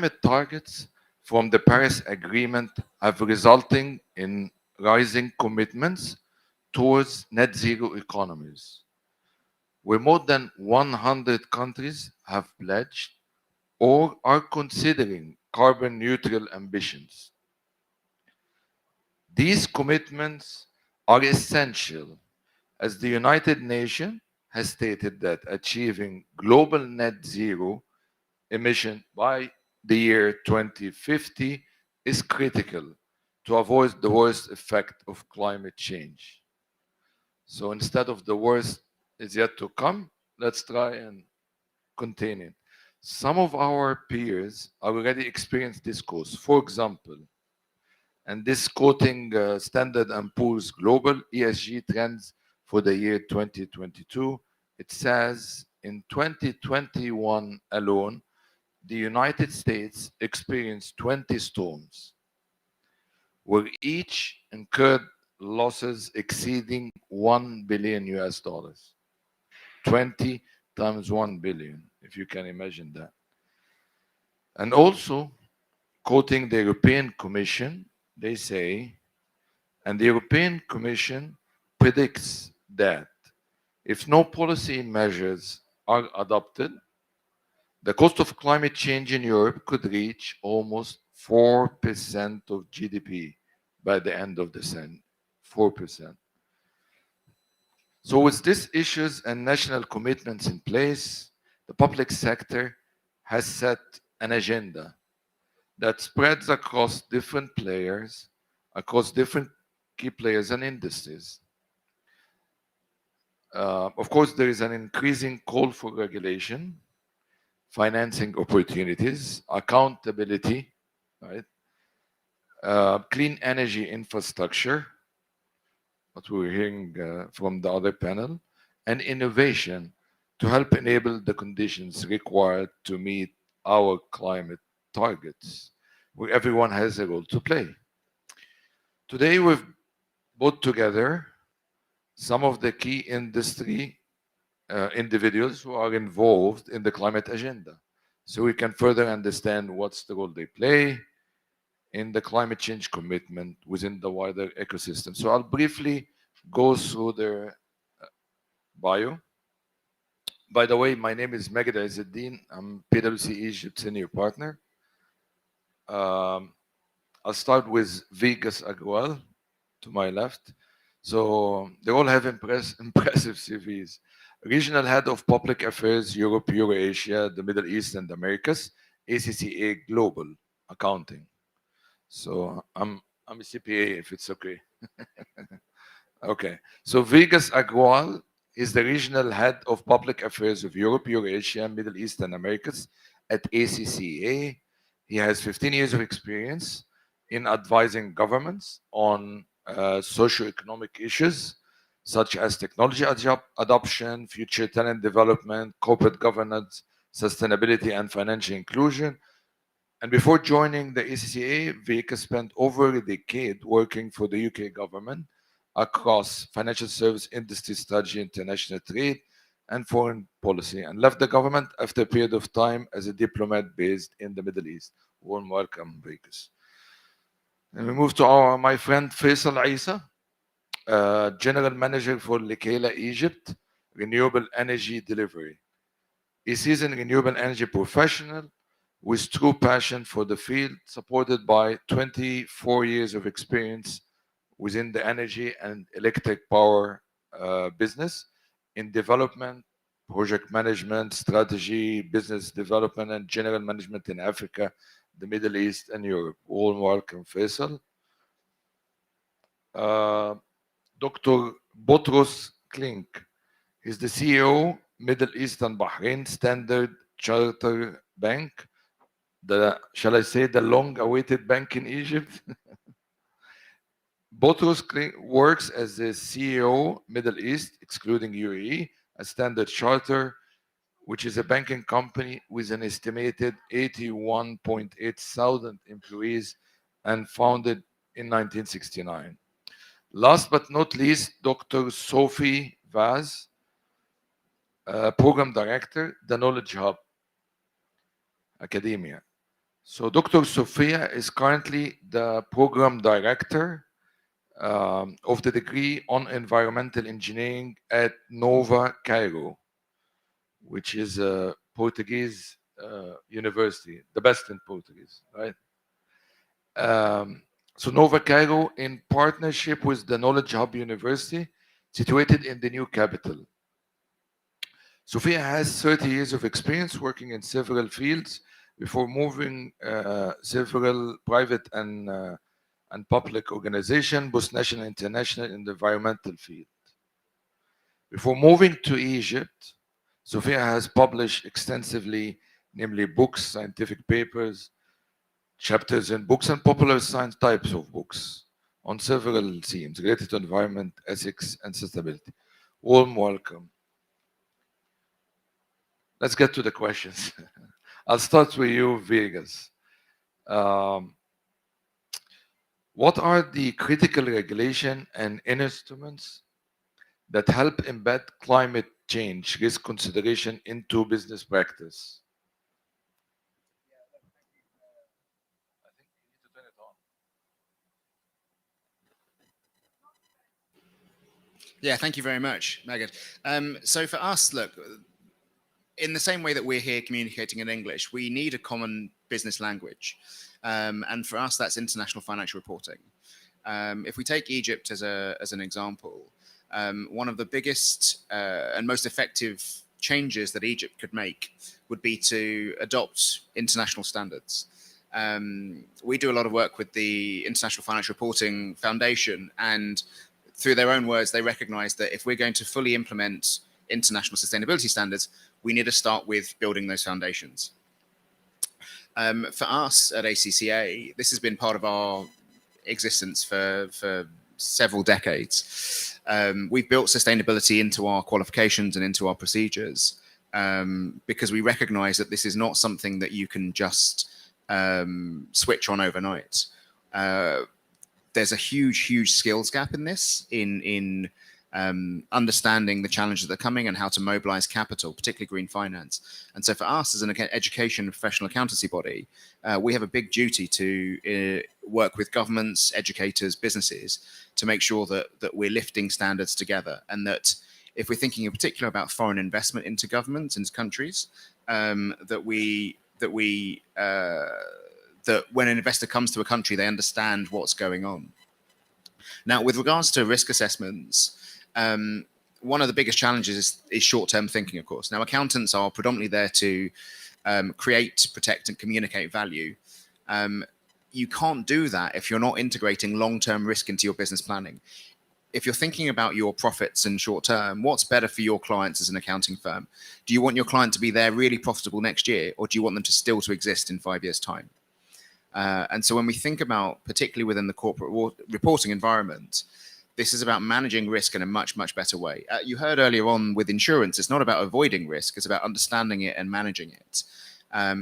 targets from the Paris Agreement have resulting in rising commitments towards net zero economies, where more than 100 countries have pledged or are considering carbon neutral ambitions. These commitments are essential as the United Nations has stated that achieving global net zero emission by the year 2050 is critical to avoid the worst effect of climate change. So instead of the worst is yet to come, let's try and contain it. Some of our peers already experienced this course. For example, and this quoting Standard & Poor's Global ESG Trends for the year 2022, it says in 2021 alone, the United States experienced 20 storms, where each incurred losses exceeding 1 billion US dollars. 20 times 1 billion, if you can imagine that. And also, quoting the European Commission, they say, and the European Commission predicts that if no policy measures are adopted, the cost of climate change in Europe could reach almost 4% of GDP by the end of the century. 4%. So, with these issues and national commitments in place, the public sector has set an agenda that spreads across different players, across different key players and industries. Of course, there is an increasing call for regulation, financing opportunities, accountability, right? Clean energy infrastructure, what we were hearing from the other panel, and innovation to help enable the conditions required to meet our climate targets, where everyone has a role to play. Today, we've brought together some of the key industry individuals who are involved in the climate agenda, so we can further understand what's the role they play in the climate change commitment within the wider ecosystem. So I'll briefly go through their bio. By the way, my name is Maged Izzeddin. I'm PwC Egypt Senior Partner. I'll start with Vigas Agrawal to my left. So they all have impressive CVs. Regional Head of Public Affairs, Europe, Eurasia, the Middle East, and the Americas, ACCA Global Accounting. So I'm a CPA, if it's okay. Okay. So Vigas Agrawal is the Regional Head of Public Affairs of Europe, Eurasia, Middle East, and Americas at ACCA. He has 15 years of experience in advising governments on socioeconomic issues such as technology adoption, future talent development, corporate governance, sustainability, and financial inclusion. And before joining the ACCA, Vika spent over a decade working for the UK government across financial service industry strategy, international trade, and foreign policy, and left the government after a period of time as a diplomat based in the Middle East. Warm welcome, Vikas. And we move to my friend Faisal Isa, General Manager for Likeila Egypt, Renewable Energy Delivery. He is a renewable energy professional with true passion for the field, supported by 24 years of experience within the energy and electric power business in development, project management, strategy, business development, and general management in Africa, the Middle East, and Europe. Warm welcome, Faisal. Dr. Botros Klink is the CEO, Middle East and Bahrain Standard Chartered Bank, shall I say, the long-awaited bank in Egypt. Botros Klink works as the CEO, Middle East, excluding UAE, a Standard Charter, which is a banking company with an estimated 81.8 thousand employees and founded in 1969. Last but not least, Dr. Sophie Vaz, Program Director, the Knowledge Hub Academia. So Dr. Sophia is currently the program director of the degree on environmental engineering at Nova Cairo, which is a Portuguese university, the best in Portuguese, right? Um, so Nova Cairo, in partnership with the Knowledge Hub University, situated in the new capital. Sophia has 30 years of experience working in several fields before moving several private and public organizations, both national and international, in the environmental field. Before moving to Egypt, Sophia has published extensively, namely books, scientific papers, chapters in books, and popular science types of books on several themes related to environment, ethics, and sustainability. Warm welcome. Let's get to the questions. I'll start with you, Vegas. Um, what are the critical regulation and instruments that help embed climate change risk consideration into business practice? I think you need to turn it on. Yeah, thank you very much, Megan. So for us, look, in the same way that we're here communicating in English, we need a common business language. And for us, that's international financial reporting. If we take Egypt as an example, one of the biggest and most effective changes that Egypt could make would be to adopt international standards. We do a lot of work with the International Financial Reporting Foundation, and through their own words, they recognize that if we're going to fully implement international sustainability standards, we need to start with building those foundations. For us at ACCA, this has been part of our existence for several decades. We've built sustainability into our qualifications and into our procedures because we recognize that this is not something that you can just switch on overnight. There's a huge skills gap in this, in understanding the challenges that are coming and how to mobilize capital, particularly green finance. And so for us as an education and professional accountancy body, we have a big duty to work with governments, educators, businesses to make sure that we're lifting standards together, and that if we're thinking in particular about foreign investment into governments, into countries, that when an investor comes to a country, they understand what's going on. Now, with regards to risk assessments, one of the biggest challenges is short-term thinking, of course. Now, accountants are predominantly there to create, protect, and communicate value. You can't do that if you're not integrating long-term risk into your business planning. If you're thinking about your profits and short-term, what's better for your clients as an accounting firm? Do you want your client to be there really profitable next year, or do you want them to still to exist in 5 years' time? And so when we think about, particularly within the corporate reporting environment, this is about managing risk in a much better way. You heard earlier on with insurance, it's not about avoiding risk, it's about understanding it and managing it.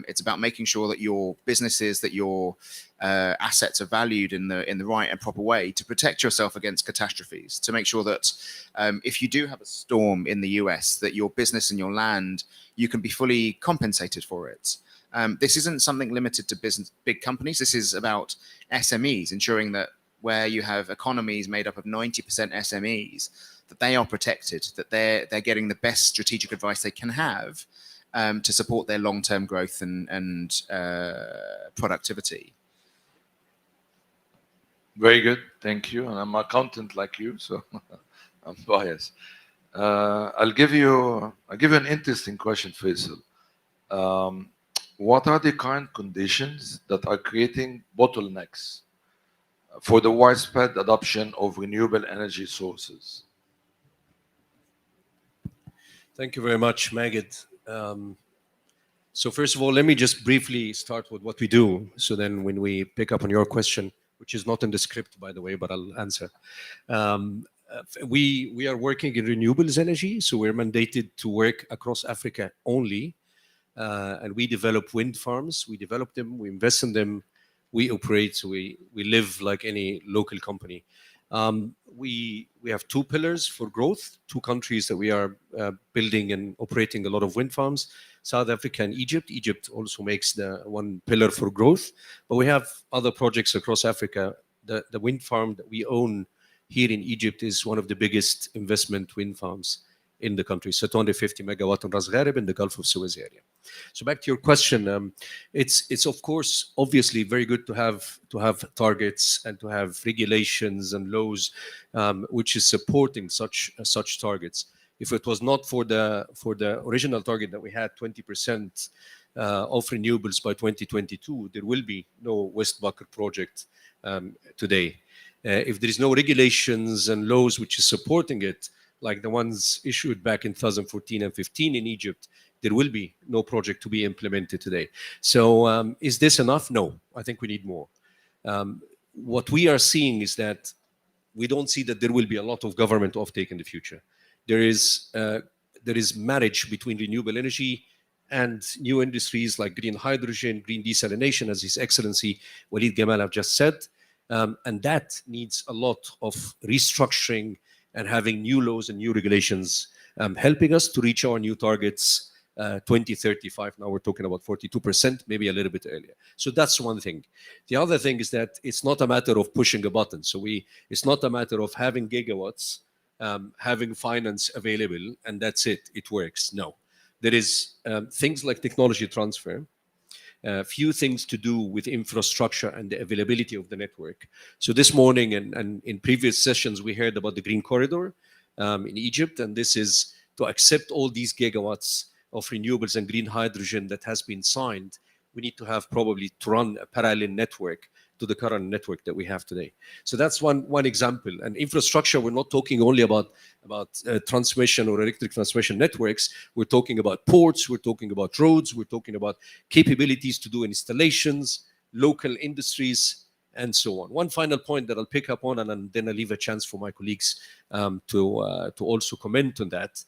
It's about making sure that your businesses, that your assets are valued in the right and proper way to protect yourself against catastrophes, to make sure that if you do have a storm in the US, that your business and your land, you can be fully compensated for it. This isn't something limited to big companies. This is about SMEs, ensuring that where you have economies made up of 90% SMEs, that they are protected, that they're getting the best strategic advice they can have to support their long-term growth and productivity. Very good, thank you. And I'm an accountant like you, so I'm biased. I'll give you an interesting question, Faisal. What are the current conditions that are creating bottlenecks for the widespread adoption of renewable energy sources? Thank you very much, Magid. So first of all, let me just briefly start with what we do. So then when we pick up on your question, which is not in the script, by the way, but I'll answer. We are working in renewables energy. So we're mandated to work across Africa only. And we develop wind farms. We develop them, we invest in them, we operate, so we live like any local company. We have two pillars for growth, two countries that we are building and operating a lot of wind farms. South Africa and Egypt. Egypt also makes the one pillar for growth, but we have other projects across Africa. The wind farm that we own here in Egypt is one of the biggest investment wind farms in the country. So 250 megawatt on Ras Gharib in the Gulf of Suez area. So back to your question, it's of course obviously very good to have targets and to have regulations and laws which is supporting such targets. If it was not for the original target that we had, 20% of renewables by 2022, there will be no West Bakr project today. If there is no regulations and laws which is supporting it, like the ones issued back in 2014 and 15 in Egypt, there will be no project to be implemented today. So is this enough? No, I think we need more. What we are seeing is that we don't see that there will be a lot of government offtake in the future. There is marriage between renewable energy and new industries like green hydrogen, green desalination, as His Excellency Walid Gamal have just said. And that needs a lot of restructuring and having new laws and new regulations helping us to reach our new targets 2035. Now we're talking about 42%, maybe a little bit earlier. So that's one thing. The other thing is that it's not a matter of pushing a button. So it's not a matter of having gigawatts, having finance available, and that's it. It works. No. There is things like technology transfer, few things to do with infrastructure and the availability of the network. So this morning and in previous sessions, we heard about the Green Corridor in Egypt, and this is to accept all these gigawatts of renewables and green hydrogen that has been signed. We need to have probably to run a parallel network to the current network that we have today. So that's one example. And infrastructure, we're not talking only about transmission or electric transmission networks. We're talking about ports, we're talking about roads, we're talking about capabilities to do installations, local industries, and so on. One final point that I'll pick up on, and then I'll leave a chance for my colleagues to also comment on that,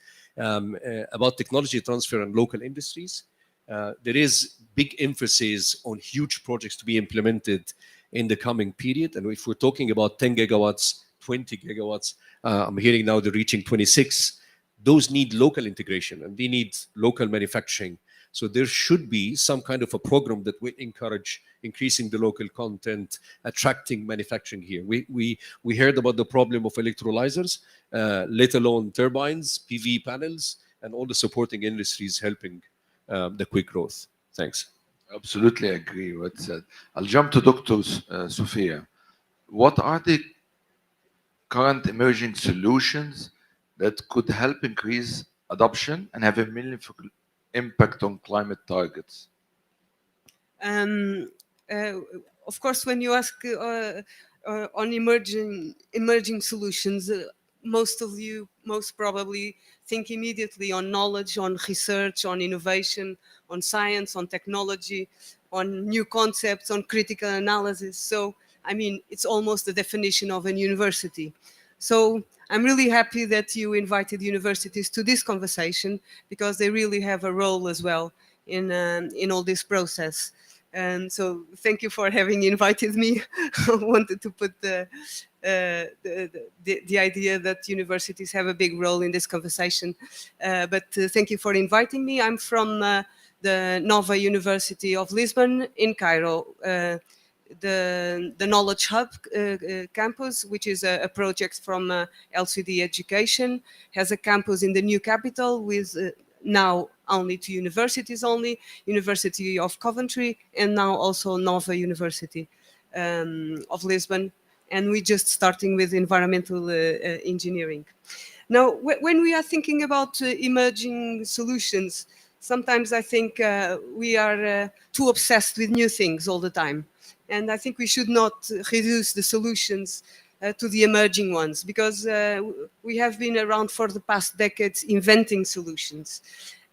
about technology transfer and local industries. There is big emphasis on huge projects to be implemented in the coming period. And if we're talking about 10 gigawatts, 20 gigawatts, I'm hearing now they're reaching 26, those need local integration and they need local manufacturing. So there should be some kind of a program that will encourage increasing the local content, attracting manufacturing here. We heard about the problem of electrolyzers, let alone turbines, PV panels, and all the supporting industries helping the quick growth. Thanks. Absolutely agree with that. I'll jump to Dr. Sophia. What are the current emerging solutions that could help increase adoption and have a meaningful impact on climate targets? Um, uh, of course, when you ask on emerging solutions, most probably think immediately on knowledge, on research, on innovation, on science, on technology, on new concepts, on critical analysis. So, I mean, it's almost the definition of a university. So I'm really happy that you invited universities to this conversation, because they really have a role as well in all this process. And so thank you for having invited me. I wanted to put the idea that universities have a big role in this conversation. But thank you for inviting me. I'm from the Nova University of Lisbon in Cairo. The Knowledge Hub campus, which is a project from LCD Education, has a campus in the new capital with now only 2 universities only, University of Coventry and now also Nova University of Lisbon. And we're just starting with environmental engineering. Now, when we are thinking about emerging solutions, sometimes I think we are too obsessed with new things all the time. And I think we should not reduce the solutions to the emerging ones, because we have been around for the past decades inventing solutions.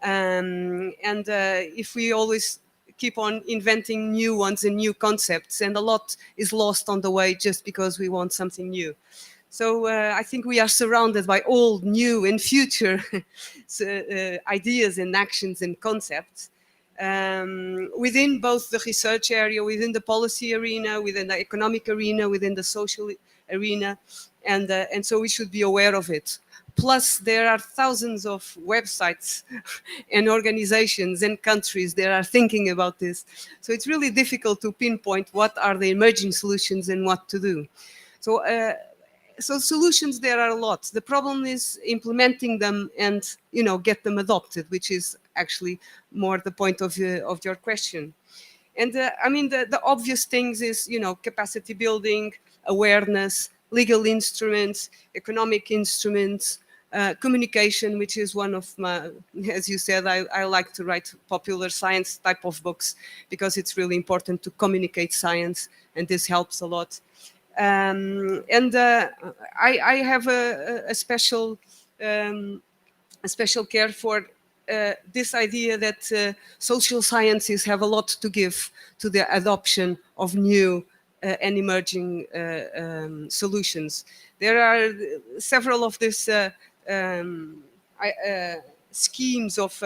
And if we always keep on inventing new ones and new concepts, and a lot is lost on the way just because we want something new. So I think we are surrounded by old, new, and future ideas and actions and concepts. Within both the research area, within the policy arena, within the economic arena, within the social arena, and so we should be aware of it. plus there are thousands of websites and organizations and countries that are thinking about this. So it's really difficult to pinpoint what are the emerging solutions and what to do. So, so solutions there are a lot. The problem is implementing them and get them adopted, which is actually more the point of your question. And I mean, the obvious things is, capacity building, awareness, legal instruments, economic instruments, communication, which is one of my, as you said, I like to write popular science type of books because it's really important to communicate science, and this helps a lot. And I have a special care for this idea that social sciences have a lot to give to the adoption of new and emerging solutions. There are several of these schemes of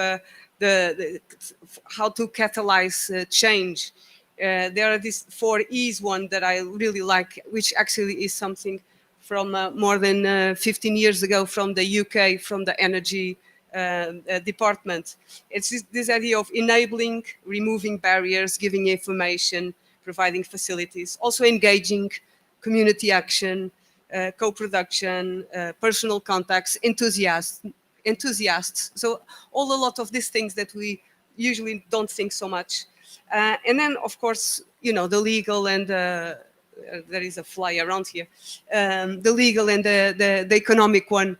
how to catalyze change. There are these 4 E's one that I really like, which actually is something from more than 15 years ago from the UK, from the energy department. It's this idea of enabling, removing barriers, giving information, providing facilities, also engaging, community action, co-production, personal contacts, enthusiasts. So a lot of these things that we usually don't think so much. And then, of course, the legal and there is a fly around here. The legal and the economic one.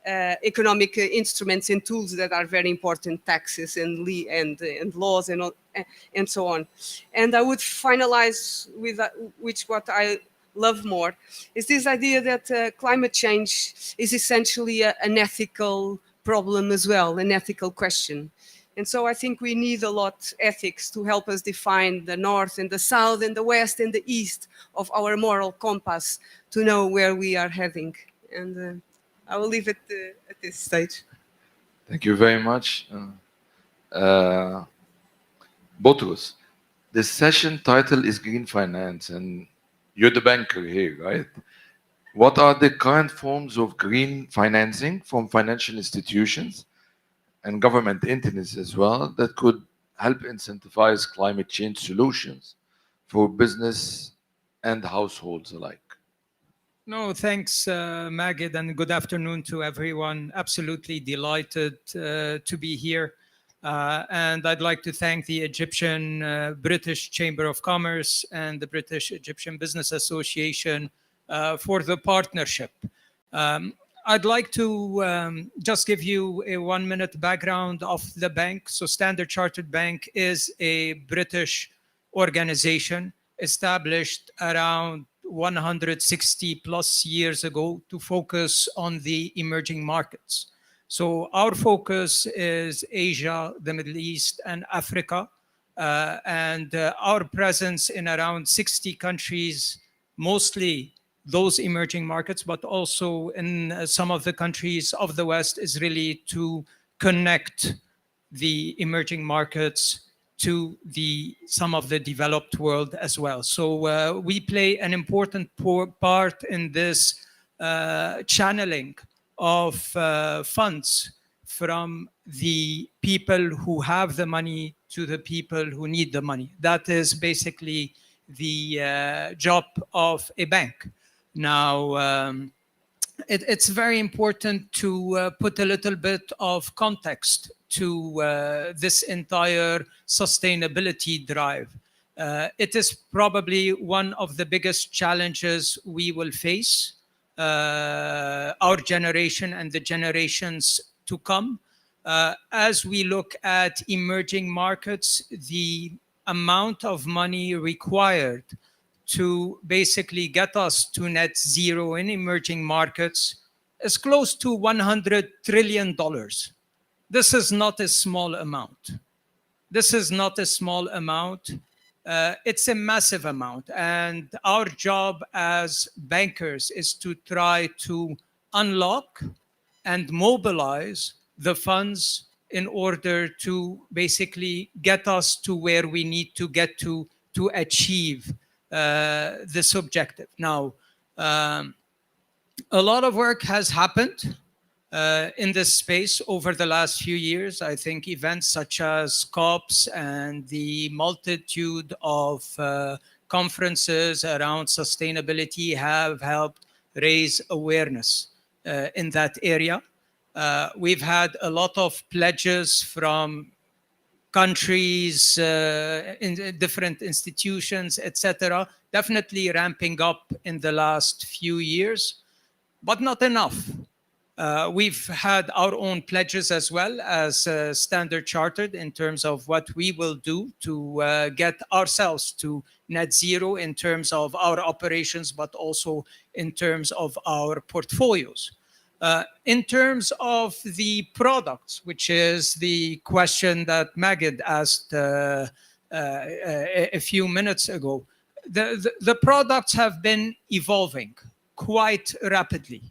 Economic instruments and tools that are very important, taxes and laws and so on. And I would finalize with what I love more is this idea that climate change is essentially an ethical problem as well, an ethical question. And so I think we need a lot ethics to help us define the north and the south and the west and the east of our moral compass to know where we are heading. And I will leave it at this stage. Thank you very much. Boutros, the session title is Green Finance, and you're the banker here, right? What are the current forms of green financing from financial institutions and government entities as well that could help incentivize climate change solutions for business and households alike? No, thanks, Magid, and good afternoon to everyone. Absolutely delighted to be here. And I'd like to thank the Egyptian British Chamber of Commerce and the British Egyptian Business Association for the partnership. I'd like to just give you a 1-minute background of the bank. So Standard Chartered Bank is a British organization established around 160 plus years ago to focus on the emerging markets. So our focus is Asia, the Middle East, and Africa. And our presence in around 60 countries, mostly those emerging markets, but also in some of the countries of the West, is really to connect the emerging markets to some of the developed world as well. So we play an important part in this channeling of funds from the people who have the money to the people who need the money. That is basically the job of a bank. Now, it's very important to put a little bit of context to this entire sustainability drive. It is probably one of the biggest challenges we will face, our generation and the generations to come. As we look at emerging markets, the amount of money required to basically get us to net zero in emerging markets is close to $100 trillion. This is not a small amount. This is not a small amount. It's a massive amount. And our job as bankers is to try to unlock and mobilize the funds in order to basically get us to where we need to get to achieve this objective. Now, A lot of work has happened in this space over the last few years. I think events such as COPs and the multitude of conferences around sustainability have helped raise awareness in that area. We've had a lot of pledges from countries, in different institutions, etc., definitely ramping up in the last few years, but not enough. We've had our own pledges as well as Standard Chartered in terms of what we will do to get ourselves to net zero in terms of our operations, but also in terms of our portfolios. In terms of the products, which is the question that Magid asked a few minutes ago, the products have been evolving quite rapidly.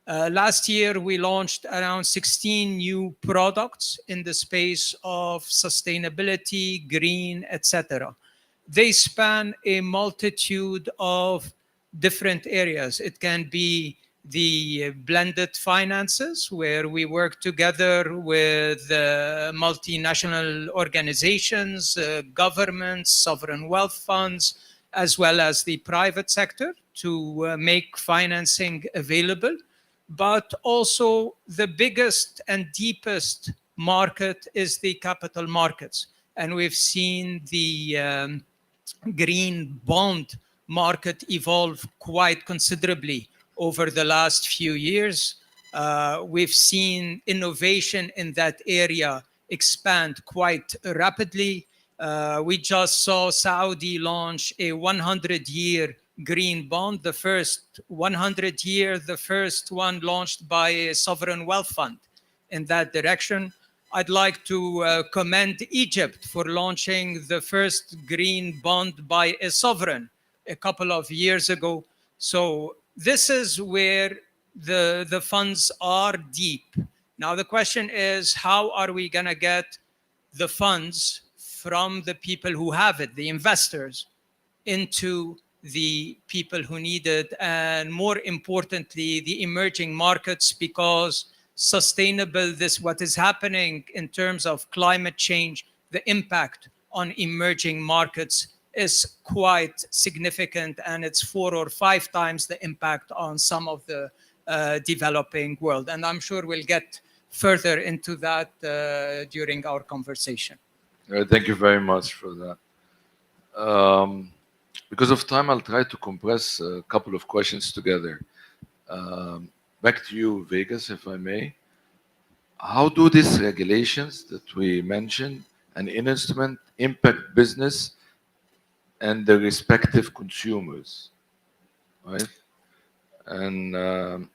Last year, we launched around 16 new products in the space of sustainability, green, etc. They span a multitude of different areas. It can be the blended finances, where we work together with multinational organizations, governments, sovereign wealth funds, as well as the private sector to make financing available. But also the biggest and deepest market is the capital markets. And we've seen the green bond market evolve quite considerably over the last few years. We've seen innovation in that area expand quite rapidly. We just saw Saudi launch a 100-year green bond, the first 100-year, the first one launched by a sovereign wealth fund in that direction. I'd like to commend Egypt for launching the first green bond by a sovereign a couple of years ago. So this is where the funds are deep. Now the question is, how are we going to get the funds from the people who have it, the investors, into the people who need it, and more importantly, the emerging markets, because sustainable, what is happening in terms of climate change, the impact on emerging markets is quite significant, and it's 4 or 5 times the impact on some of the developing world. And I'm sure we'll get further into that during our conversation. Thank you very much for that. Because of time, I'll try to compress a couple of questions together. Back to you, Vegas, if I may. How do these regulations that we mentioned and instrument impact business and the respective consumers, right? And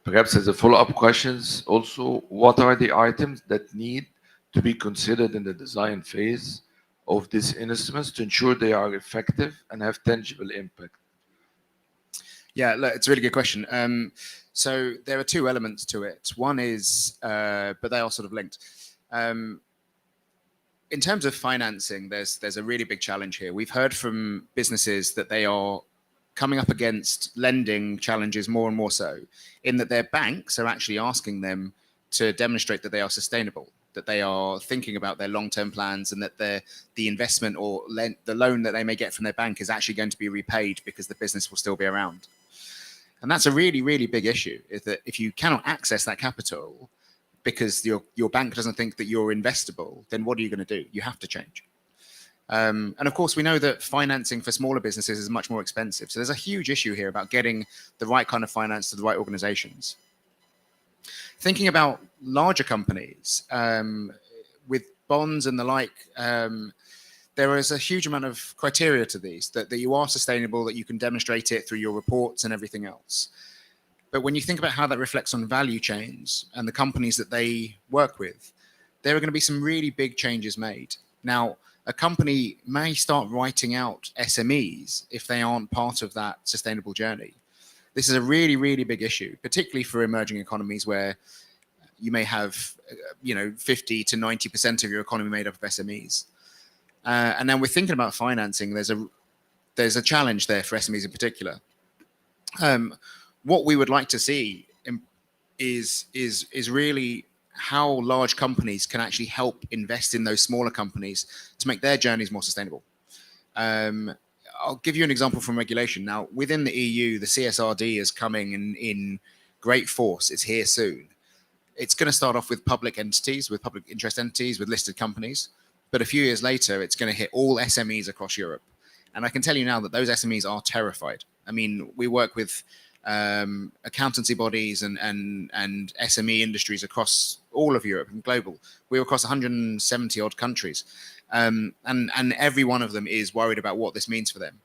perhaps as a follow-up questions, also, what are the items that need to be considered in the design phase of these instruments to ensure they are effective and have tangible impact? Yeah, look, it's a really good question. So there are 2 elements to it. One is, but they are sort of linked. In terms of financing, there's a really big challenge here. We've heard from businesses that they are coming up against lending challenges more and more so, in that their banks are actually asking them to demonstrate that they are sustainable, that they are thinking about their long-term plans, and that the investment or the loan that they may get from their bank is actually going to be repaid because the business will still be around. And that's a really, really big issue, is that if you cannot access that capital because your bank doesn't think that you're investable, then what are you going to do? You have to change. And of course, we know that financing for smaller businesses is much more expensive. So there's a huge issue here about getting the right kind of finance to the right organizations. Thinking about larger companies, with bonds and the like, there is a huge amount of criteria to these, that you are sustainable, that you can demonstrate it through your reports and everything else. But when you think about how that reflects on value chains and the companies that they work with, there are going to be some really big changes made. Now, a company may start writing out SMEs if they aren't part of that sustainable journey. This is a really, really big issue, particularly for emerging economies where you may have 50 to 90% of your economy made up of SMEs. And then we're thinking about financing. There's a challenge there for SMEs in particular. what we would like to see is really how large companies can actually help invest in those smaller companies to make their journeys more sustainable. I'll give you an example from regulation. Now, within the EU, the CSRD is coming in great force. It's here soon. It's going to start off with public entities, with public interest entities, with listed companies. But a few years later, it's going to hit all SMEs across Europe. And I can tell you now that those SMEs are terrified. I mean, we work with accountancy bodies and SME industries across all of Europe and global. We're across 170 odd countries. And every one of them is worried about what this means for them.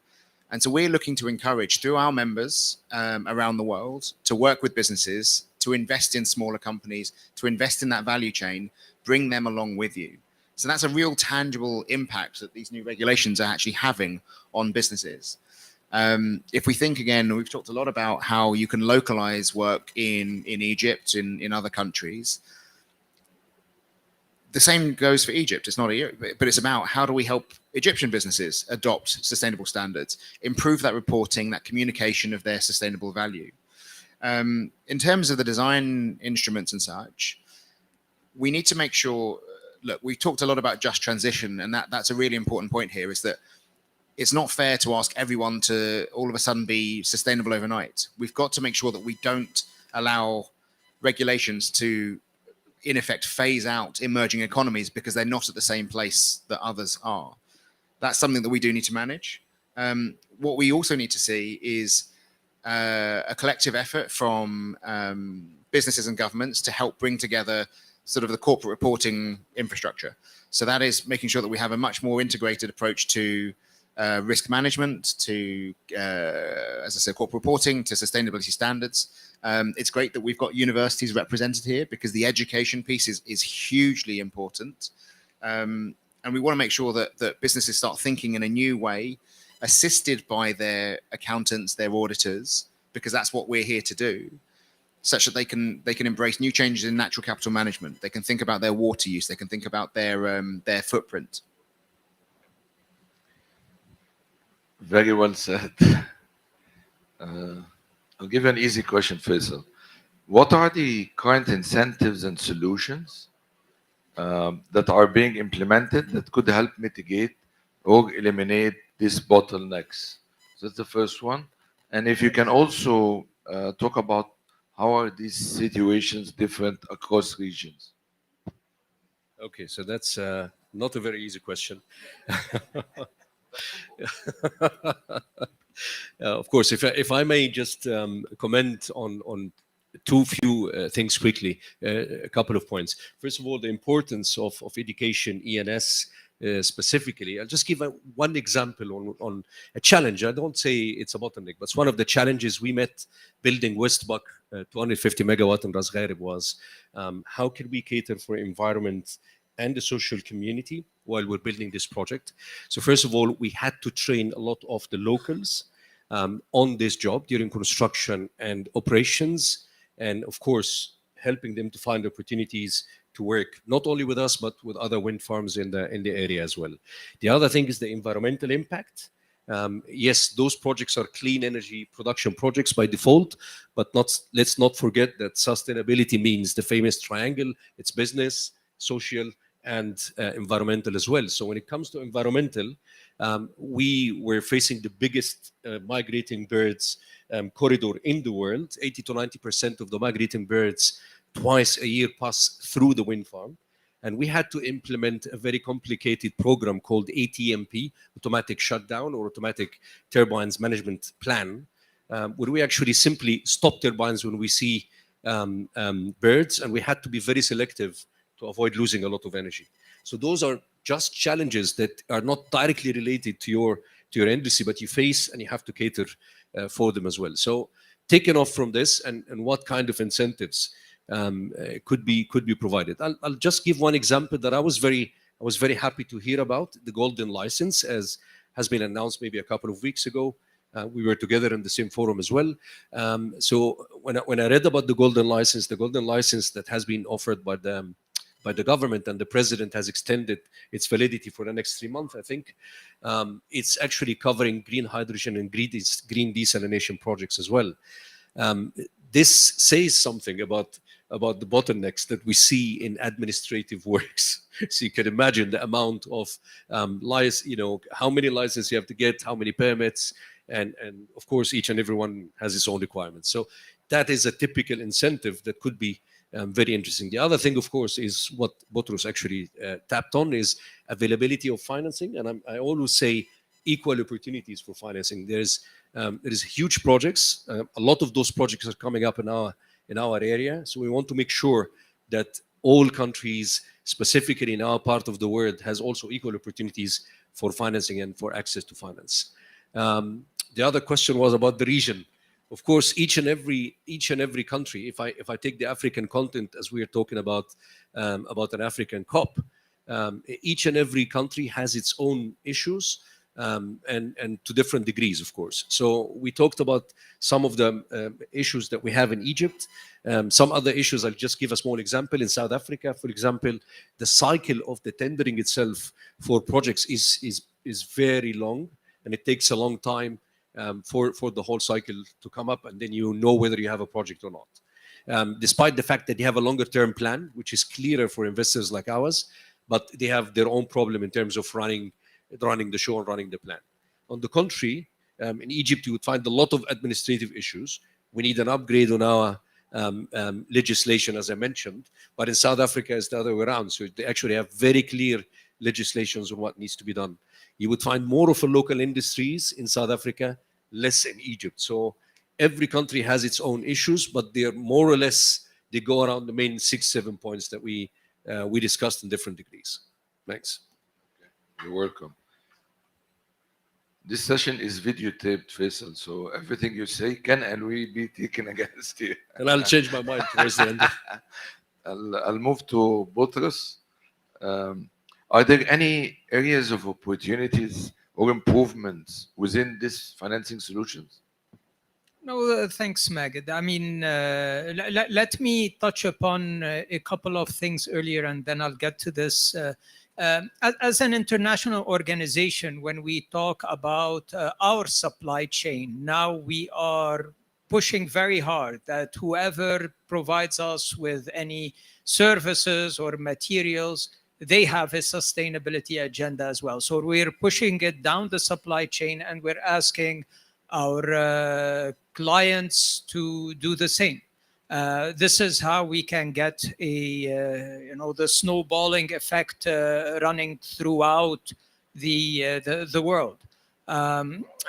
And so we're looking to encourage, through our members around the world, to work with businesses, to invest in smaller companies, to invest in that value chain, bring them along with you. So that's a real tangible impact that these new regulations are actually having on businesses. If we think again, we've talked a lot about how you can localize work in Egypt, in other countries. The same goes for Egypt. It's not but it's about how do we help Egyptian businesses adopt sustainable standards, improve that reporting, that communication of their sustainable value. In terms of the design instruments and such, we need to make sure, look, we've talked a lot about just transition, and that's a really important point here, is that it's not fair to ask everyone to all of a sudden be sustainable overnight. We've got to make sure that we don't allow regulations to, in effect, phase out emerging economies because they're not at the same place that others are. That's something that we do need to manage. What we also need to see is a collective effort from businesses and governments to help bring together sort of the corporate reporting infrastructure. So that is making sure that we have a much more integrated approach to risk management, to, as I said, corporate reporting, to sustainability standards. It's great that we've got universities represented here because the education piece is hugely important. And we want to make sure that businesses start thinking in a new way, assisted by their accountants, their auditors, because that's what we're here to do, such that they can embrace new changes in natural capital management. They can think about their water use. They can think about their footprint. Very well said. I'll give you an easy question, Faisal. What are the current incentives and solutions that are being implemented that could help mitigate or eliminate these bottlenecks? So that's the first one. And if you can also talk about how are these situations different across regions? Okay, so that's not a very easy question. Of course, if I may just comment on few things quickly, a couple of points. First of all, the importance of education, ENS specifically. I'll just give one example on a challenge. I don't say it's a bottleneck, but it's one of the challenges we met building Westbuck 250 megawatt in Ras Gharib was how can we cater for environment and the social community while we're building this project. So first of all, we had to train a lot of the locals on this job during construction and operations, and of course, helping them to find opportunities to work not only with us, but with other wind farms in the area as well. The other thing is the environmental impact. Yes, those projects are clean energy production projects by default, but let's not forget that sustainability means the famous triangle. It's business, social, and environmental as well. So when it comes to environmental, we were facing the biggest migrating birds corridor in the world. 80 to 90% of the migrating birds twice a year pass through the wind farm. And we had to implement a very complicated program called ATMP, Automatic Shutdown or Automatic Turbines Management Plan, where we actually simply stop turbines when we see birds, and we had to be very selective to avoid losing a lot of energy. So those are just challenges that are not directly related to your industry, but you face and you have to cater for them as well. So taking off from this and what kind of incentives could be provided. I'll just give one example that I was very happy to hear about. The golden license, as has been announced maybe a couple of weeks ago. We were together in the same forum as well. So when I read about the golden license that has been offered by the government, and the president has extended its validity for the next 3 months, I think. It's actually covering green hydrogen and green desalination projects as well. Um, this says something about the bottlenecks that we see in administrative works. So you can imagine the amount of how many licenses you have to get, how many permits, and of course each and every one has its own requirements. So that is a typical incentive that could be very interesting. The other thing, of course, is what Boutros actually tapped on, is availability of financing. And I always say equal opportunities for financing. There is huge projects. A lot of those projects are coming up in our area. So we want to make sure that all countries, specifically in our part of the world, has also equal opportunities for financing and for access to finance. The other question was about the region. Of course, each and every country. If I take the African continent, as we are talking about an African COP, each and every country has its own issues, and to different degrees, of course. So we talked about some of the issues that we have in Egypt. Some other issues, I'll just give a small example. In South Africa, for example, the cycle of the tendering itself for projects is very long, and it takes a long time for the whole cycle to come up, and then you know whether you have a project or not. Despite the fact that they have a longer term plan, which is clearer for investors like ours, but they have their own problem in terms of running the show and running the plan. On the contrary, in Egypt, you would find a lot of administrative issues. We need an upgrade on our legislation, as I mentioned. But in South Africa, it's the other way around. So they actually have very clear legislations on what needs to be done. You would find more of a local industries in South Africa, less in Egypt. So every country has its own issues, but they're more or less, they go around the main 6-7 points that we discussed in different degrees. Thanks. You're welcome. This session is videotaped, Faisal, so everything you say can and will be taken against you. And I'll change my mind towards the end. I'll move to Boutros. Are there any areas of opportunities or improvements within this financing solutions? No, thanks, Magid. I mean, let me touch upon a couple of things earlier, and then I'll get to this. As an international organization, when we talk about our supply chain, now we are pushing very hard that whoever provides us with any services or materials, they have a sustainability agenda as well. So we're pushing it down the supply chain, and we're asking our clients to do the same. This is how we can get the snowballing effect running throughout the world.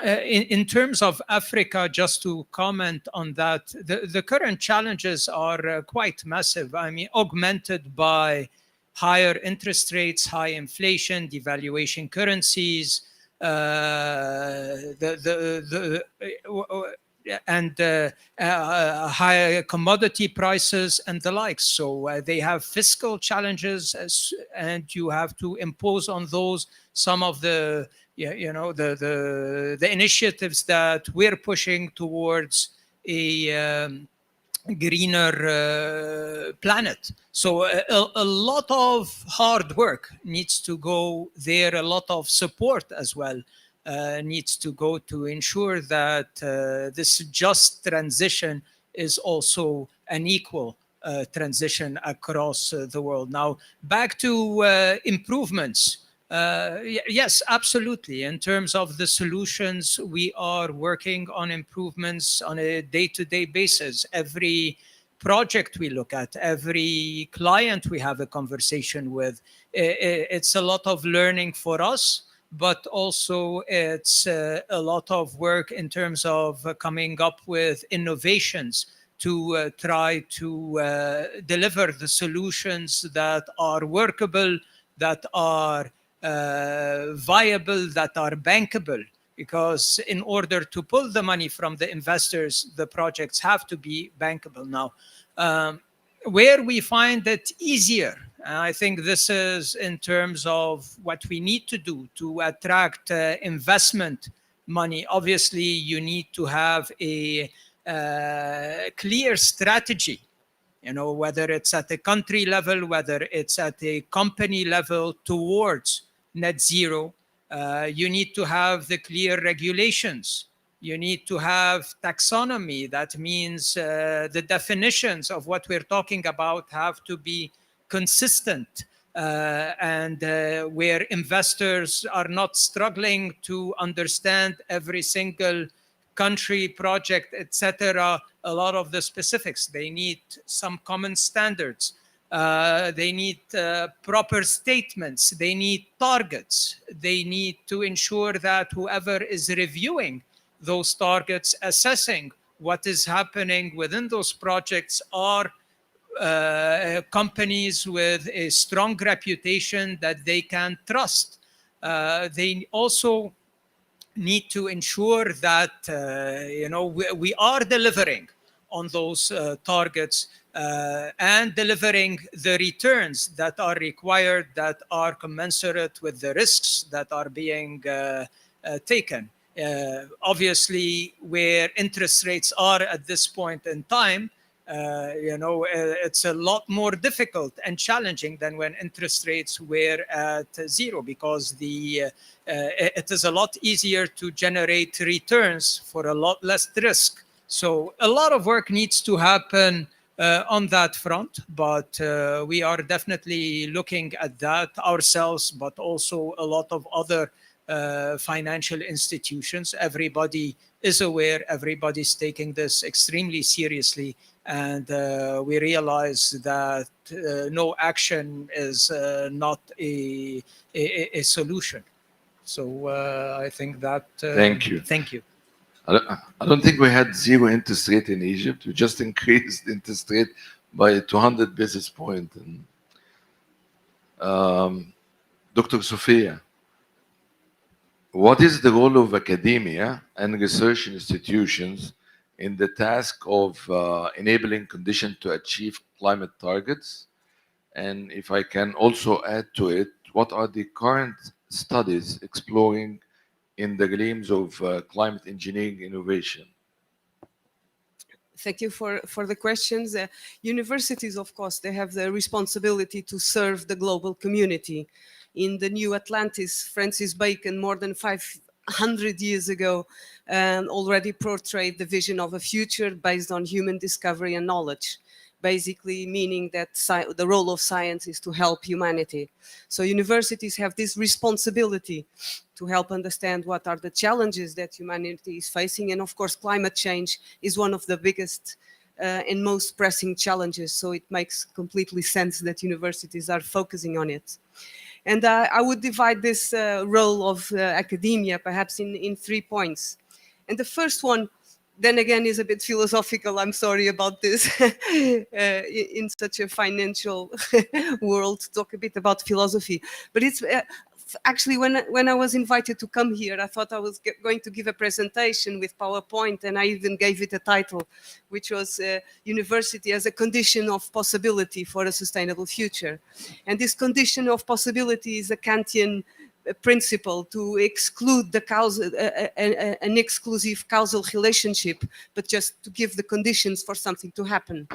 In terms of Africa, just to comment on that, the current challenges are quite massive. I mean, augmented by higher interest rates, high inflation, devaluation currencies, and higher commodity prices and the like. So they have fiscal challenges, and you have to impose on those some of the initiatives that we're pushing towards a greener planet. So a lot of hard work needs to go there, a lot of support as well needs to go to ensure that this just transition is also an equal transition across the world. Now, back to improvements. Yes, absolutely. In terms of the solutions, we are working on improvements on a day-to-day basis. Every project we look at, every client we have a conversation with, it's a lot of learning for us, but also it's a lot of work in terms of coming up with innovations to try to deliver the solutions that are workable, that are viable, that are bankable. Because in order to pull the money from the investors, the projects have to be bankable. Now, where we find it easier, I think this is in terms of what we need to do to attract investment money. Obviously, you need to have a clear strategy, whether it's at a country level, whether it's at a company level towards net zero. You need to have the clear regulations. You need to have taxonomy. That means the definitions of what we're talking about have to be consistent, and where investors are not struggling to understand every single country, project, etc., a lot of the specifics. They need some common standards. They need proper statements. They need targets. They need to ensure that whoever is reviewing those targets, assessing what is happening within those projects, are companies with a strong reputation that they can trust. They also need to ensure that we are delivering on those targets and delivering the returns that are required, that are commensurate with the risks that are being taken. Obviously, where interest rates are at this point in time, it's a lot more difficult and challenging than when interest rates were at zero, because it is a lot easier to generate returns for a lot less risk. So a lot of work needs to happen on that front, but we are definitely looking at that ourselves, but also a lot of other financial institutions. Everybody is aware, everybody's taking this extremely seriously, and we realize that no action is not a solution. So I think that... Thank you. Thank you. I don't think we had zero interest rate in Egypt. We just increased interest rate by 200 basis points. Dr. Sophia, what is the role of academia and research institutions in the task of enabling conditions to achieve climate targets? And if I can also add to it, what are the current studies exploring in the realms of climate engineering innovation? Thank you for the questions. Universities, of course, they have the responsibility to serve the global community. In the New Atlantis, Francis Bacon, more than 500 years ago, already portrayed the vision of a future based on human discovery and knowledge, basically meaning that the role of science is to help humanity. So universities have this responsibility to help understand what are the challenges that humanity is facing. And of course, climate change is one of the biggest and most pressing challenges. So it makes completely sense that universities are focusing on it. And I would divide this role of academia perhaps in 3 points. And the first one, then again, is a bit philosophical. I'm sorry about this. In such a financial world, to talk a bit about philosophy. But it's actually, when I was invited to come here, I thought I was going to give a presentation with PowerPoint, and I even gave it a title, which was University as a Condition of Possibility for a Sustainable Future. And this condition of possibility is a Kantian principle to exclude the causal, an exclusive causal relationship, but just to give the conditions for something to happen.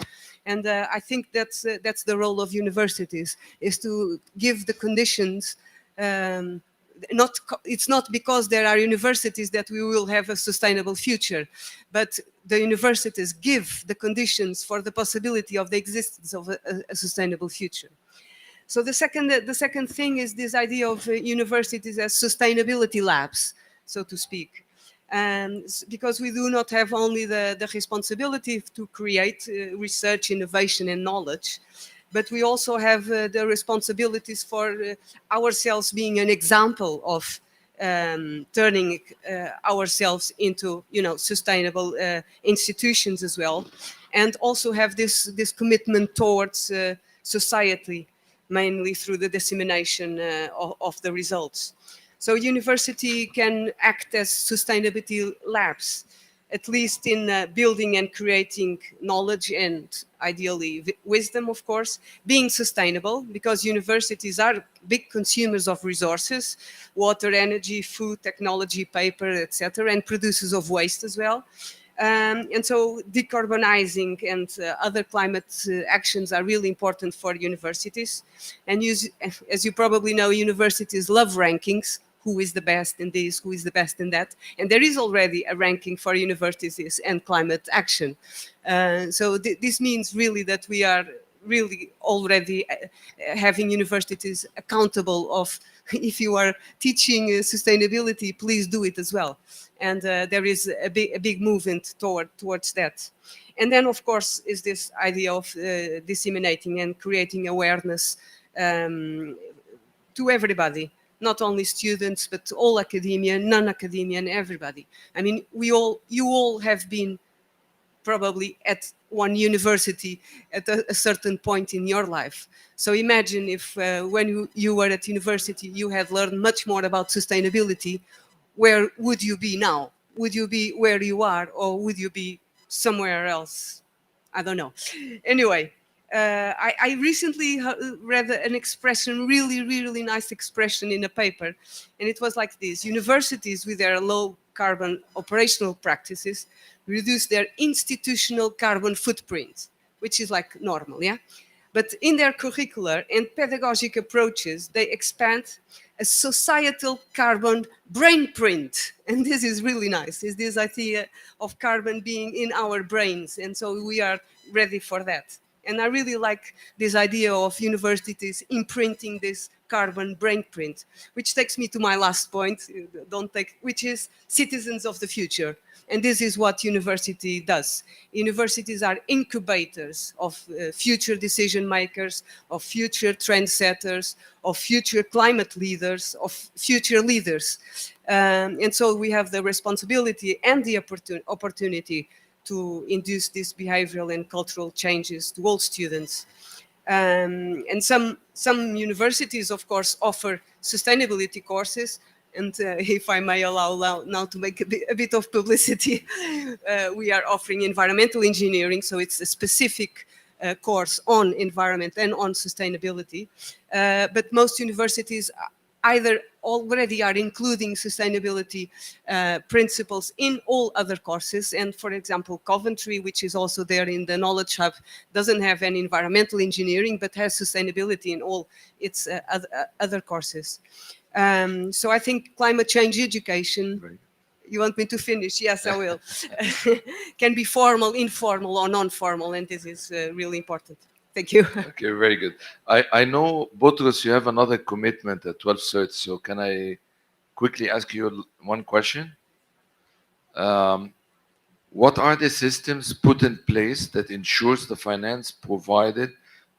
And I think that's the role of universities, is to give the conditions. It's not because there are universities that we will have a sustainable future, but the universities give the conditions for the possibility of the existence of a sustainable future. So the second thing is this idea of universities as sustainability labs, so to speak. Because we do not have only the responsibility to create research, innovation, and knowledge, but we also have the responsibilities for ourselves being an example of turning ourselves into, sustainable institutions as well, and also have this commitment towards society, mainly through the dissemination of the results. So university can act as sustainability labs, at least in building and creating knowledge and ideally wisdom, of course, being sustainable, because universities are big consumers of resources, water, energy, food, technology, paper, etc., and producers of waste as well. And so decarbonizing and other climate actions are really important for universities. And as you probably know, universities love rankings. who is the best in this, who is the best in that. And there is already a ranking for universities and climate action. So this means really that we are really already having universities accountable of, if you are teaching sustainability, please do it as well. And there is a big movement towards that. And then, of course, is this idea of disseminating and creating awareness to everybody, not only students, but all academia, non-academia, and everybody. I mean, you all have been probably at one university at a certain point in your life. So imagine if when you were at university, you had learned much more about sustainability, where would you be now? Would you be where you are, or would you be somewhere else? I don't know. Anyway, I recently read an expression, really nice expression in a paper, and it was like this: universities with their low carbon operational practices reduce their institutional carbon footprint, which is like normal, yeah? But in their curricular and pedagogic approaches, they expand a societal carbon brain print. And this is really nice, is this idea of carbon being in our brains. And so we are ready for that. And I really like this idea of universities imprinting this carbon brain print, which takes me to my last point, which is citizens of the future. And this is what university does. Universities are incubators of future decision makers, of future trendsetters, of future climate leaders, of future leaders. And so we have the responsibility and the opportunity to induce these behavioral and cultural changes to all students. And some universities, of course, offer sustainability courses. And if I may allow now to make a bit of publicity, we are offering environmental engineering. So it's a specific course on environment and on sustainability. But most universities either already are including sustainability principles in all other courses. And for example, Coventry, which is also there in the Knowledge Hub, doesn't have any environmental engineering, but has sustainability in all its other courses. So I think climate change education, Right. you want me to finish? Yes, I will. Can be formal, informal, or non-formal, and this is really important. Thank you. Okay, very good. I know, Boutros, you have another commitment at 12:30, so can I quickly ask you one question? Um, what are the systems put in place that ensures the finance provided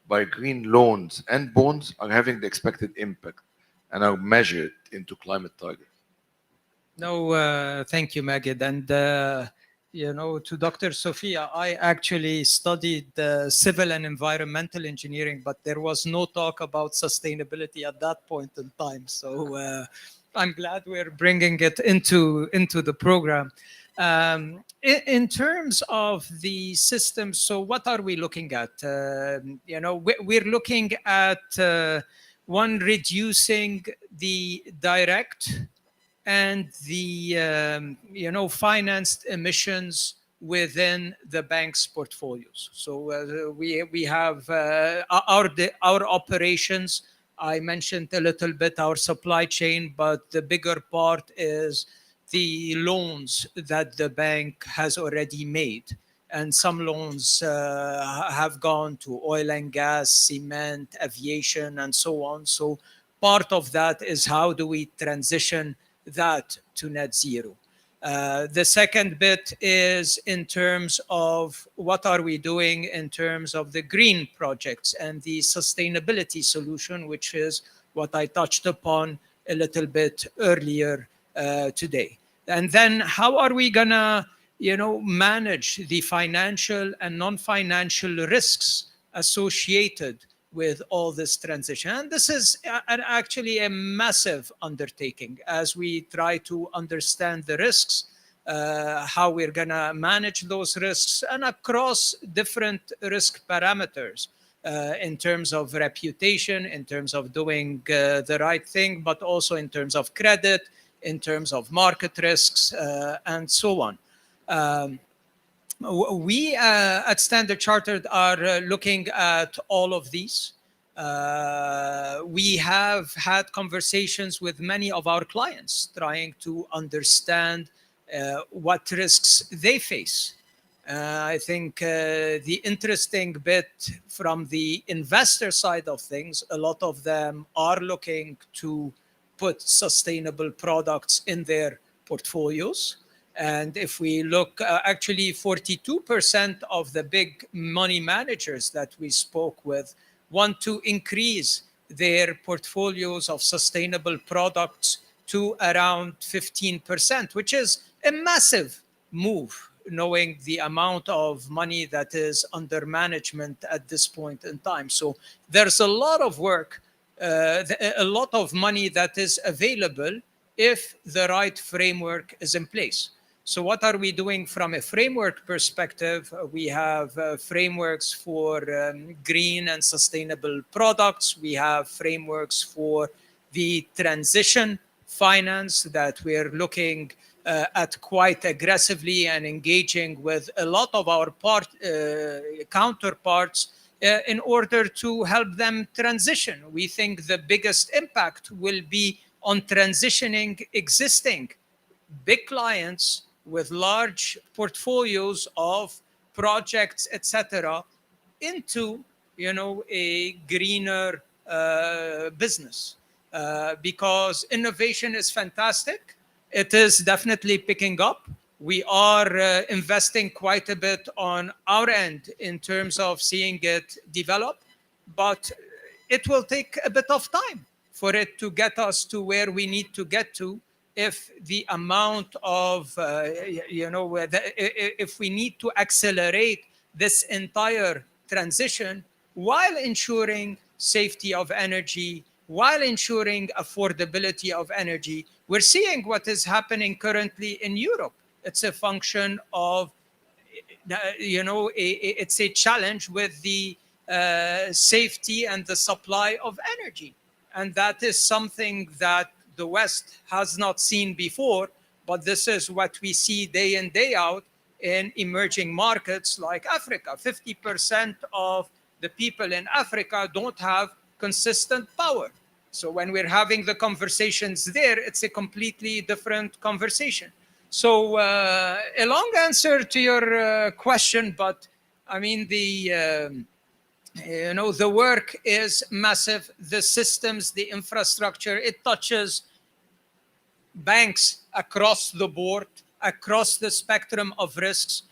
by green loans and bonds are having the expected impact and are measured into climate targets? No, thank you, Magid. And, to Dr. Sophia, I actually studied civil and environmental engineering, but there was no talk about sustainability at that point in time. So I'm glad we're bringing it into the program. In terms of the system, so what are we looking at? We're looking at one, reducing the direct and the financed emissions within the bank's portfolios. So we have our operations. I mentioned a little bit our supply chain, but the bigger part is the loans that the bank has already made. And some loans have gone to oil and gas, cement, aviation, and so on. So part of that is how do we transition that to net zero. The second bit is in terms of what are we doing in terms of the green projects and the sustainability solution, which is what I touched upon a little bit earlier today. And then how are we gonna, manage the financial and non-financial risks associated with all this transition? And this is actually a massive undertaking as we try to understand the risks, how we're going to manage those risks, and across different risk parameters in terms of reputation, in terms of doing the right thing, but also in terms of credit, in terms of market risks, and so on. We at Standard Chartered are looking at all of these. We have had conversations with many of our clients trying to understand what risks they face. I think the interesting bit from the investor side of things, a lot of them are looking to put sustainable products in their portfolios. And if we look, actually 42% of the big money managers that we spoke with want to increase their portfolios of sustainable products to around 15%, which is a massive move, knowing the amount of money that is under management at this point in time. So there's a lot of work, a lot of money that is available if the right framework is in place. So what are we doing from a framework perspective? We have frameworks for green and sustainable products. We have frameworks for the transition finance that we're looking at quite aggressively and engaging with a lot of our counterparts in order to help them transition. We think the biggest impact will be on transitioning existing big clients with large portfolios of projects, etc., into a greener business. Because innovation is fantastic. It is definitely picking up. We are investing quite a bit on our end in terms of seeing it develop, but it will take a bit of time for it to get us to where we need to get to. If the amount of, if we need to accelerate this entire transition while ensuring safety of energy, while ensuring affordability of energy. We're seeing what is happening currently in Europe. It's a function of, it's a challenge with the safety and the supply of energy. And that is something that the West has not seen before, but this is what we see day in, day out in emerging markets like Africa. 50% of the people in Africa don't have consistent power. So when we're having the conversations there, it's a completely different conversation. So a long answer to your question, but I mean, the work is massive. The systems, the infrastructure, it touches banks across the board, across the spectrum of risks.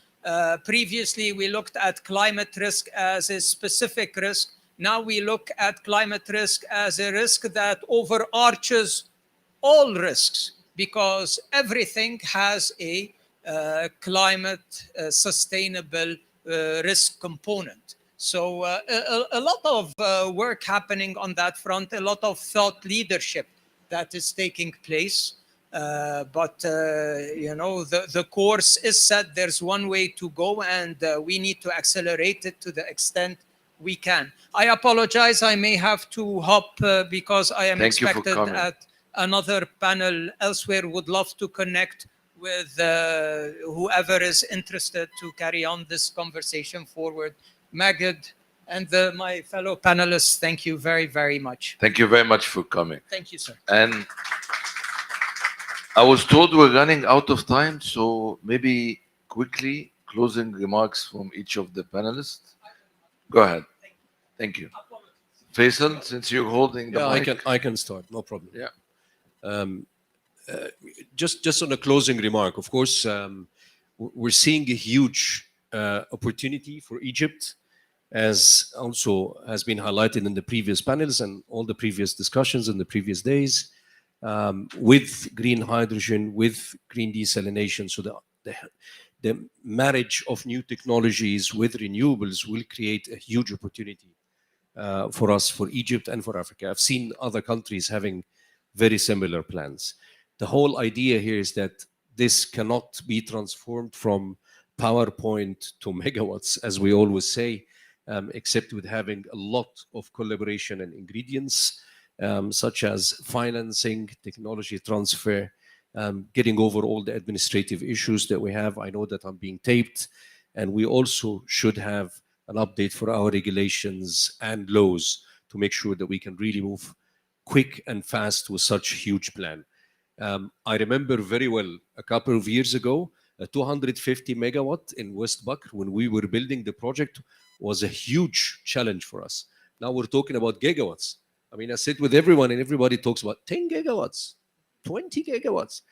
Previously, we looked at climate risk as a specific risk. Now we look at climate risk as a risk that overarches all risks, because everything has a climate sustainable risk component. So a lot of work happening on that front, a lot of thought leadership that is taking place. But the course is set. There's one way to go, and we need to accelerate it to the extent we can. I apologize. I may have to hop because I am expected at another panel elsewhere. Would love to connect with whoever is interested to carry on this conversation forward. Magid and my fellow panelists, thank you very, very much. Thank you very much for coming. Thank you, sir. And I was told we're running out of time, so maybe quickly closing remarks from each of the panelists. Go ahead. Thank you. Faisal, since you're holding the mic. I can start, no problem. Yeah. Just on a closing remark, of course, we're seeing a huge opportunity for Egypt, as also has been highlighted in the previous panels and all the previous discussions in the previous days, with green hydrogen, with green desalination. So the marriage of new technologies with renewables will create a huge opportunity for us, for Egypt and for Africa. I've seen other countries having very similar plans. The whole idea here is that this cannot be transformed from PowerPoint to megawatts, as we always say, except with having a lot of collaboration and ingredients, such as financing, technology transfer, getting over all the administrative issues that we have. I know that I'm being taped, and we also should have an update for our regulations and laws to make sure that we can really move quick and fast with such huge plan. I remember very well a couple of years ago, a 250 megawatt in West Bakr, when we were building the project, was a huge challenge for us. Now we're talking about gigawatts. I mean, I sit with everyone and everybody talks about 10 gigawatts, 20 gigawatts.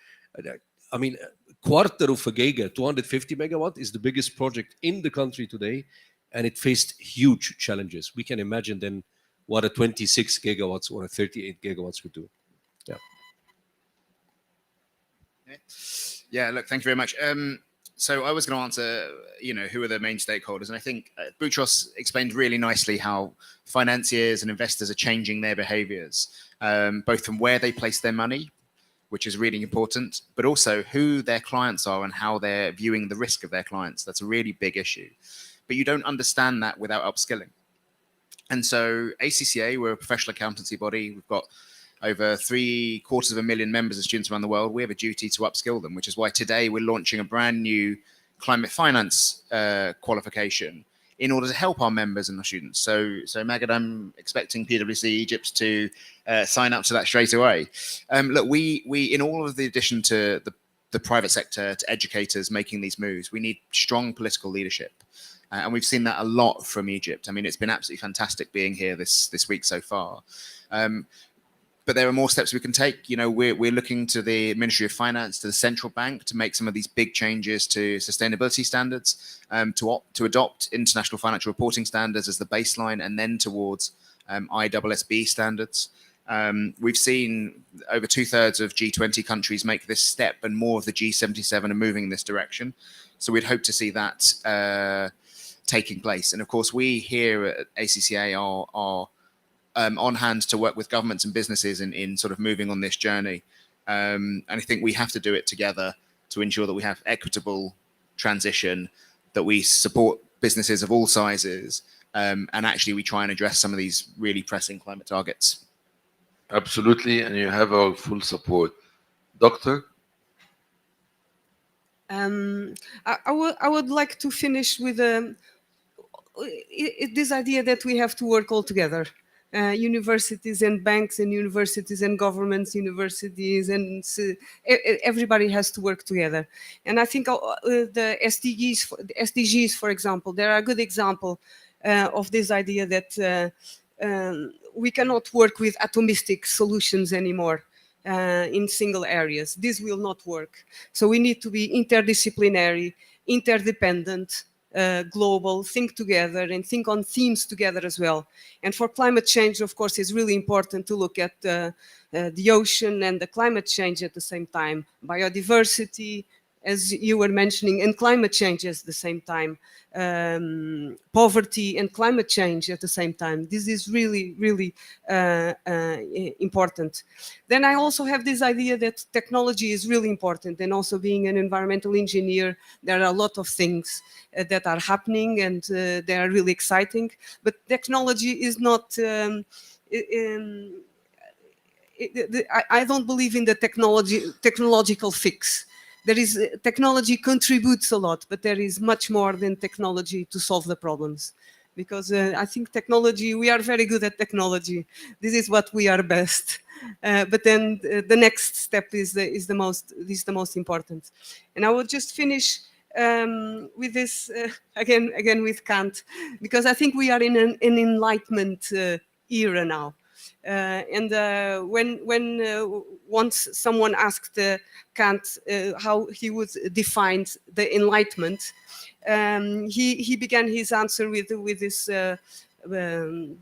I mean, a quarter of a giga, 250 megawatt, is the biggest project in the country today, and it faced huge challenges. We can imagine then what a 26 gigawatts or a 38 gigawatts would do. Yeah. Yeah, look, thank you very much. So I was going to answer, who are the main stakeholders? And I think Boutros explained really nicely how financiers and investors are changing their behaviors, both from where they place their money, which is really important, but also who their clients are and how they're viewing the risk of their clients. That's a really big issue. But you don't understand that without upskilling. And so ACCA, we're a professional accountancy body. We've got over 750,000 members of students around the world. We have a duty to upskill them, which is why today we're launching a brand new climate finance qualification in order to help our members and our students. So Magad, I'm expecting PwC Egypt to sign up to that straight away. Look, we in all of the addition to the private sector, to educators making these moves, we need strong political leadership. And we've seen that a lot from Egypt. I mean, it's been absolutely fantastic being here this week so far. But there are more steps we can take. We're looking to the Ministry of Finance, to the central bank, to make some of these big changes to sustainability standards, to adopt international financial reporting standards as the baseline, and then towards ISSB standards. We've seen over 2/3 of G20 countries make this step, and more of the G77 are moving in this direction. So we'd hope to see that taking place. And of course, we here at ACCA are on hand to work with governments and businesses in sort of moving on this journey. And I think we have to do it together to ensure that we have equitable transition, that we support businesses of all sizes, and actually we try and address some of these really pressing climate targets. Absolutely, and you have our full support. Doctor? I would like to finish with this idea that we have to work all together. Universities and banks and universities and governments, universities and everybody has to work together. And I think the SDGs, for example, they are a good example of this idea that we cannot work with atomistic solutions anymore in single areas. This will not work. So we need to be interdisciplinary, interdependent, global, think together and think on themes together as well. And for climate change, of course, it's really important to look at the ocean and the climate change at the same time, biodiversity, as you were mentioning, and climate change at the same time, poverty and climate change at the same time. This is really, really important. Then I also have this idea that technology is really important, and also being an environmental engineer, there are a lot of things that are happening and they are really exciting, but technology is not, I don't believe in the technological fix. There is technology contributes a lot, but there is much more than technology to solve the problems. Because I think technology, we are very good at technology. This is what we are best. But then the next step is the most important. And I will just finish with this again with Kant, because I think we are in an enlightenment era now. When once someone asked Kant how he would define the Enlightenment, he began his answer with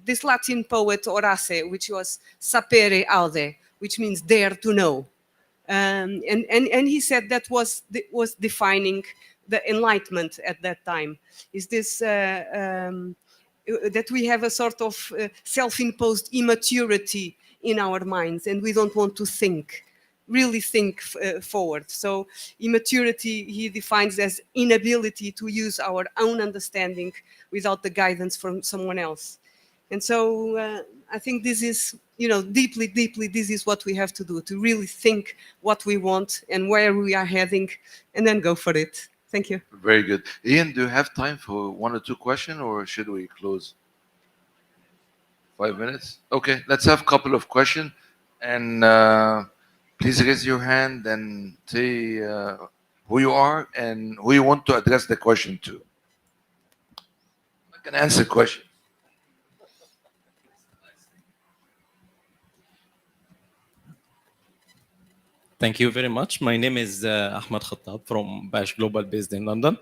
this Latin poet Horace, which was sapere aude, which means dare to know, and he said that was defining the Enlightenment at that time. Is this that we have a sort of self-imposed immaturity in our minds, and we don't want to really think forward. So immaturity he defines as inability to use our own understanding without the guidance from someone else. And so I think this is, deeply, this is what we have to do, to really think what we want and where we are heading, and then go for it. Thank you. Very good. Ian, do you have time for one or two questions, or should we close? 5 minutes? Okay, let's have a couple of questions. And please raise your hand and say who you are and who you want to address the question to. I can answer questions. Thank you very much. My name is Ahmad Khattab from Bash Global based in London.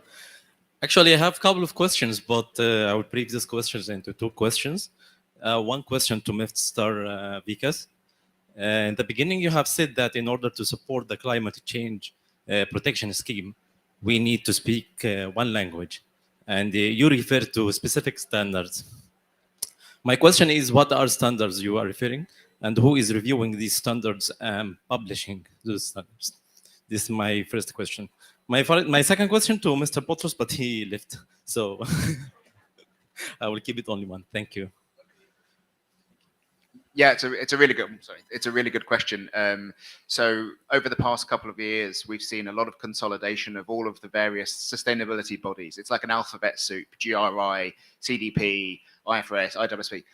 Actually, I have a couple of questions, but I will break these questions into two questions. One question to Mr. Vikas. In the beginning, you have said that in order to support the climate change protection scheme, we need to speak one language. And you refer to specific standards. My question is, what are standards you are referring, and who is reviewing these standards and publishing those standards? This is my first question. My second question to Mr. Potros, but he left, so I will keep it only one. Thank you. Yeah, it's a really good. Sorry, it's a really good question. So over the past couple of years, we've seen a lot of consolidation of all of the various sustainability bodies. It's like an alphabet soup: GRI, CDP, IFRS, IWSP.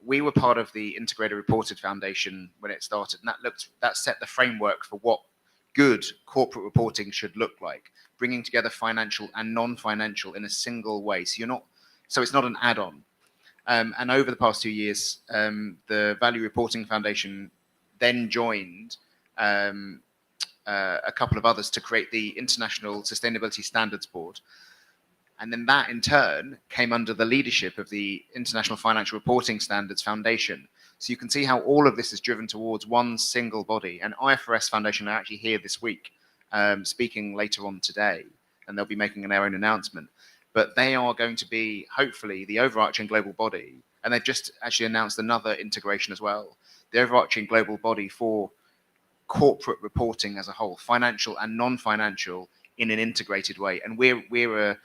We were part of the Integrated Reported Foundation when it started, and that set the framework for what good corporate reporting should look like, bringing together financial and non-financial in a single way. So it's not an add-on. And over the past 2 years, the Value Reporting Foundation then joined a couple of others to create the International Sustainability Standards Board. And then that, in turn, came under the leadership of the International Financial Reporting Standards Foundation. So you can see how all of this is driven towards one single body. And IFRS Foundation are actually here this week, speaking later on today, and they'll be making their own announcement. But they are going to be, hopefully, the overarching global body. And they've just actually announced another integration as well. The overarching global body for corporate reporting as a whole, financial and non-financial, in an integrated way. And we're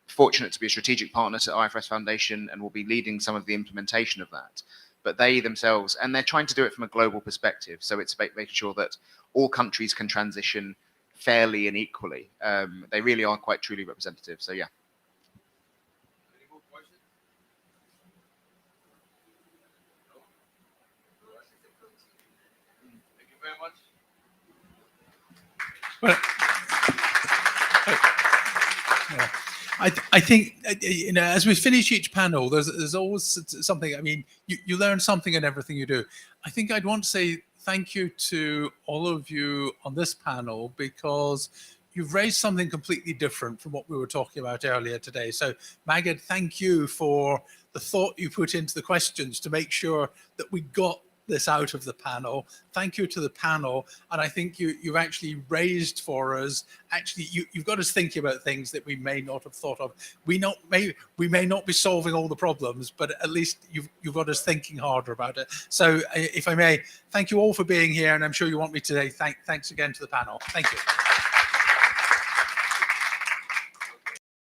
fortunate to be a strategic partner to IFRS Foundation, and will be leading some of the implementation of that. But they themselves, and they're trying to do it from a global perspective. So it's making sure that all countries can transition fairly and equally. They really are quite truly representative. So yeah. Any more questions? Thank you very much. Well, I think as we finish each panel, there's always something. I mean, you learn something in everything you do. I think I'd want to say thank you to all of you on this panel, because you've raised something completely different from what we were talking about earlier today. So Maged, thank you for the thought you put into the questions to make sure that we got this out of the panel. Thank you to the panel. And I think you've actually raised for us, actually, you've got us thinking about things that we may not have thought of. We may not be solving all the problems, but at least you've got us thinking harder about it. So if I may, thank you all for being here. And I'm sure you want me to say thanks again to the panel. Thank you.